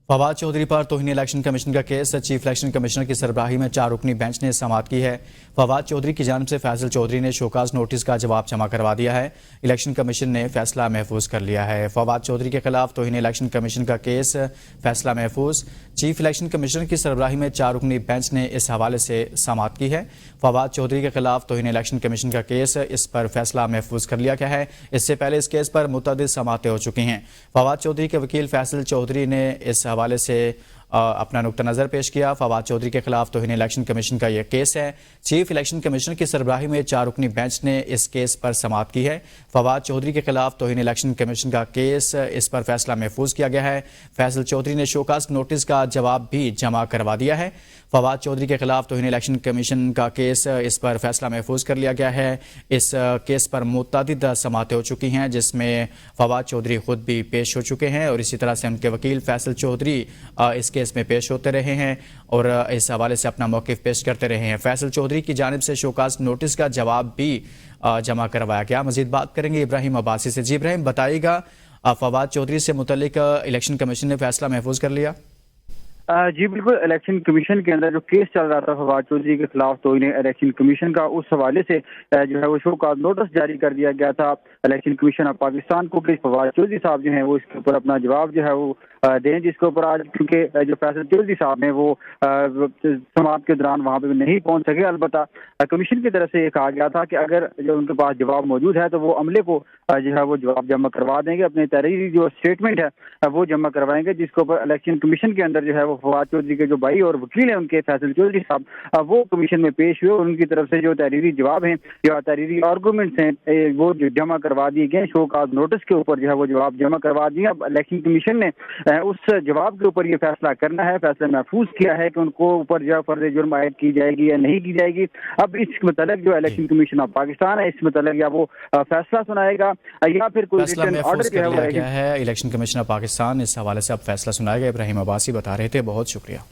फवाद चौधरी पर तौहीन election commission का case chief election commissioner की सरबराही में 4 रुकनी बेंच ने समाअत की है। फवाद चौधरी की जानिब से फैसल चौधरी ने शोकाज नोटिस का जवाब जमा करवा दिया है। इलेक्शन कमीशन ने फैसला महफूज कर लिया है। फवाद चौधरी के खिलाफ तौहीन इलेक्शन कमीशन का केस फैसला महफूज। चीफ इलेक्शन कमिश्नर की सरबराही में 4 रुकनी बेंच ने इस हवाले से समाअत की है। फवाद चौधरी के खिलाफ तौहीन इलेक्शन कमीशन का केस, इस पर फैसला महफूज कर लिया गया है। इससे पहले इस केस पर मुतअद्दिद समाअतें हो चुकी हैं। फवाद चौधरी के वकील फैसल चौधरी ने इस हवाले से अपना नुक्ता नज़र पेश किया। फवाद चौधरी के खिलाफ तौहीन इलेक्शन कमीशन का यह केस है। चीफ इलेक्शन कमिश्नर की सरबराही में 4 रुकनी बेंच ने इस केस पर समाअत की है। फवाद चौधरी के खिलाफ तौहीन इलेक्शन कमीशन का केस, इस पर फैसला महफूज किया गया है। फैसल चौधरी ने शोकाज नोटिस का जवाब भी जमा करवा दिया है। फवाद चौधरी के खिलाफ तौहीन इलेक्शन कमीशन का केस, इस पर फैसला महफूज कर लिया गया है। इस केस पर मुतअद्दिद समाअतें हो चुकी हैं, जिसमें फवाद चौधरी खुद भी पेश हो चुके हैं और इसी तरह से उनके वकील फैसल चौधरी इस केस में पेश होते रहे हैं और इस हवाले से अपना मौक़िफ़ पेश करते रहे हैं। फैसल चौधरी की जानिब से शोकाज नोटिस का जवाब भी जमा करवाया गया। मज़ीद बात करेंगे इब्राहिम अब्बासी से। जी इब्राहिम, बताइएगा, फवाद चौधरी से मुतल्लिक इलेक्शन कमीशन ने फैसला महफूज कर लिया? जी बिल्कुल, इलेक्शन कमीशन के अंदर जो केस चल रहा था फवाद चौधरी के खिलाफ, तो इन्हें इलेक्शन कमीशन का उस हवाले से जो है वो शो का नोटिस जारी कर दिया गया था इलेक्शन कमीशन ऑफ पाकिस्तान को कि फवाद चौधरी साहब जो हैं वो इसके ऊपर अपना जवाब जो है वो दें, जिसके ऊपर आज क्योंकि जो फैसल चौधरी साहब ने वो समाअत के दौरान वहाँ पे नहीं पहुँच सके। अलबत्ता कमीशन की तरफ से ये कहा गया था कि अगर जो उनके पास जवाब मौजूद है तो वो अमले को जो है वो जवाब जमा करवा देंगे, अपने तहरीरी जो स्टेटमेंट है वो जमा करवाएंगे, जिसके ऊपर इलेक्शन कमीशन के अंदर जो है वो फवाद चौधरी के जो भाई और वकील हैं उनके फैसल चौधरी साहब वो कमीशन में पेश हुए और उनकी तरफ से जो तहरीरी जवाब हैं या तहरीरी आर्गूमेंट्स हैं वो जो जमा करवा दिए गए। शो का नोटिस के ऊपर जो है वो जवाब जमा करवा दिए। अब इलेक्शन कमीशन ने उस जवाब के ऊपर ये फैसला करना है, फैसला महफूज किया है कि उनको ऊपर जो फर्ज जुर्म आयद की जाएगी या नहीं की जाएगी। अब इस मतलब जो इलेक्शन कमीशन ऑफ पाकिस्तान है इस मतलब या वो फैसला सुनाएगा या फिर कोई रिटर्न ऑर्डर जो है इलेक्शन कमीशन ऑफ पाकिस्तान, इस हवाले से अब फैसला सुनाएगा। इब्राहिम अब्बासी बता रहे थे, बहुत शुक्रिया।